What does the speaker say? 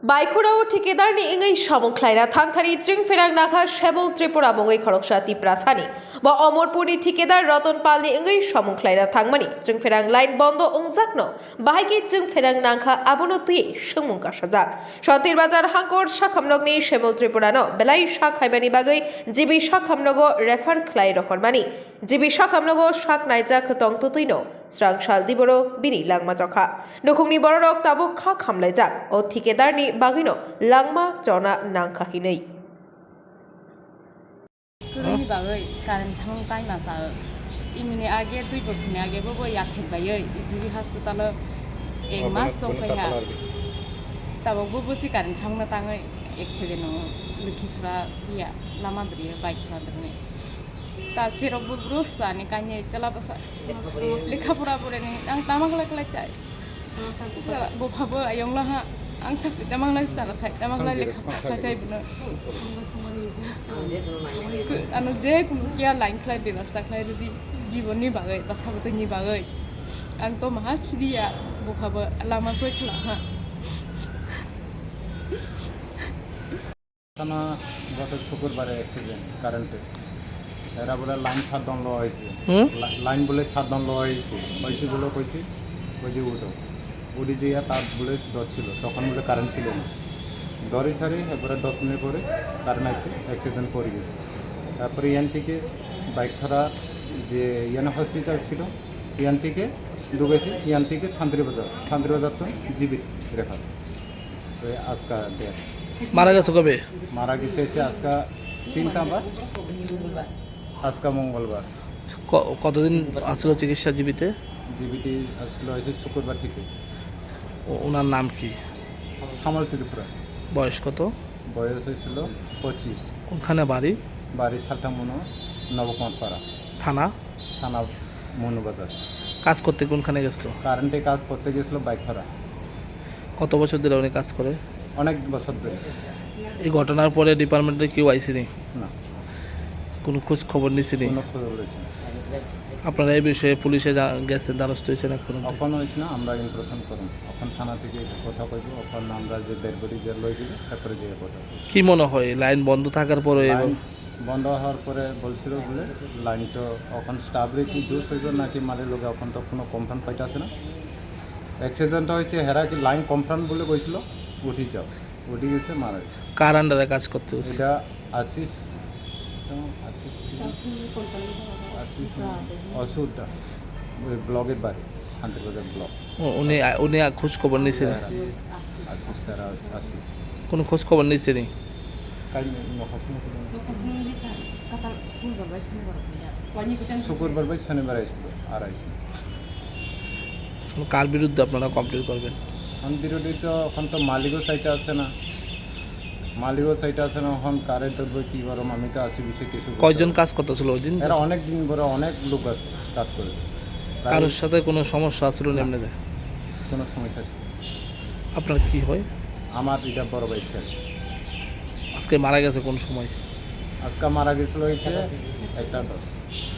बाइखुराव ठेकेदारनि इंगै सामुख्लायना थांथारि चिं फेरां नाखा शेबल त्रिपुरा मंगै खरकसा तिप्रासानि बा अमरपुरनि ठेकेदार रतन पालनि इंगै सामुख्लायना थांमानि चिं फेरां लाइन बन्द अंजाकनो बाहायकि चिं फेरां नाखा आबनो तुयै सोंमुं कासाजाक शान्तिर बाजार हांकर साखामनगनि शेबल त्रिपुरानो बेलाय साखायबानि बागै जिबि साखामनगो रेफार ख्लाय रहरमानि जिबि साखामनगो साक नायजाक तंतुतैनो स्रांसाल दिबरो बिनि लांमा जखा दुखुंनि बररक ताबुक खा खामलायजाक ओ ठेकेदारनि बागैनो लांमा जना नांखाहिनै कुरुनि बागै कारण सामं टाइमा सा इमिने आगे 2 बोसोरनि आगे बो याथेबायै जिबि हस्पिटाल 1 मास दंफैहा ताबो बोसि कारण सामंना ताङै एक्सिडेन्ट लखिसुरा या लामाद्रि बाइक लाद्रने ता जेरावबो ग्रस जाने कान्या चला बसा लेखाफोरा बरेनि आं तामागलाय कलाय ताय बफाबो आयंलाहा आं साख्रि तामागलाय जानाथाय तामागलाय लेखाफोरा ताय बिनो आनो जे कुकिया लाइन खलाय बेबस्था खलाय जुदि जीवननि बागै बासाबतनि बागै आं तो महा सिदिया बफाबो लामा सयथला हा थाना गत शुक्रबारे एक्सीडेंट कारेंटे এরা বলে লাইন 7 দন লওয়া হয়েছে লাইন বলে 7 দন লওয়া হয়েছে বলে কইছি বুঝি উঠো উড়ি যাইয়া তার বলে দর ছিল তখন বলে কারেন্ট ছিল না দরে সারি এরপরে 10 মিনিট পরে কারেন্ট আসছে অ্যাক্সিডেন্ট করে গেছে তারপরে ইয়ান থেকে বাইক খারা যে ইয়ান হসপিটাল ছিল ইয়ান থেকে ঢুকেছি ইয়ান থেকে শান্তিবাজার তো জীবিত রেফার তো আজকা দেয় মারা গেছে কবে মারা গেছে আজকা 3টা বার আজকা মঙ্গলবার কতদিন আসলো চিকিৎসা জীবিতে আসলো শুক্রবার থেকে ওনার নাম কি সামল ত্রিপুরা বয়স কত বয়স হয়েছিল 25 কোনখানে বাড়ি সালটামনো নবকুমারপাড়া থানা মনুবাজার কাজ করতে কোনখানে গেছিল কারেন্টে কাজ করতে গেছিল বাইক ভাড়া কত বছর ধরে উনি কাজ করে অনেক বছর ধরে এই ঘটনার পরে ডিপার্টমেন্টে কেউ আইসেনি না কোনো খোঁজ খবর নিছেনি কোনো খবর রয়েছে আপনারা এই বিষয়ে পুলিশে গেছেন দ্বারস্থ হয়েছেন এখন হয়েছে না আমরা ইনফরমেশন করুন এখন থানা থেকে কথা কইব এখন আমরা যে ডেড বডি যে লই দিব তারপরে যে কথা কি মনে হয় লাইন বন্ধ থাকার পরে বন্ধ হওয়ার পরে বলছিল বলে লাইন তো এখন স্টাফরে কি দোষ হইব নাকি মালের লোক এখন তো কোনো কনফার্ম পাইতেছে না অ্যাক্সিডেন্ট হয়েছে হেরা কি লাইন কনফার্ম বলে কইছিল উঠি গেছে মারা গেছে কার আন্ডারে কাজ করতে এটা আশিস অসুরটা ওই ব্লগের বাড়ি শান্তিবাজার ব্লক উনি খোঁজ খবর নিয়েছেন আশিস তারা আসি কোনো খোঁজ খবর নিয়েছেনি শুক্রবার বাই শনিবার আসছিল আর আসছিল কার বিরুদ্ধে আপনারা কমপ্লেন করবেন এখন বিরোধী তো এখন তো মালিকও সাইটে আছে না এখন কারে ধরবো কি করম আমি তো আসি বিষয়ে কিছু কয়জন কাজ করতেছিল ওই দিন এরা অনেক দিন ধরে অনেক লোক আছে কাজ করে কারোর সাথে কোনো সমস্যা আসলো না এমনিতে কোনো সমস্যা ছিল আপনার কি হয় আমার এটা বড় ভাই ছিল আজকে মারা গেছে কোন সময় আজকে মারা গেছিল হয়েছে 1:10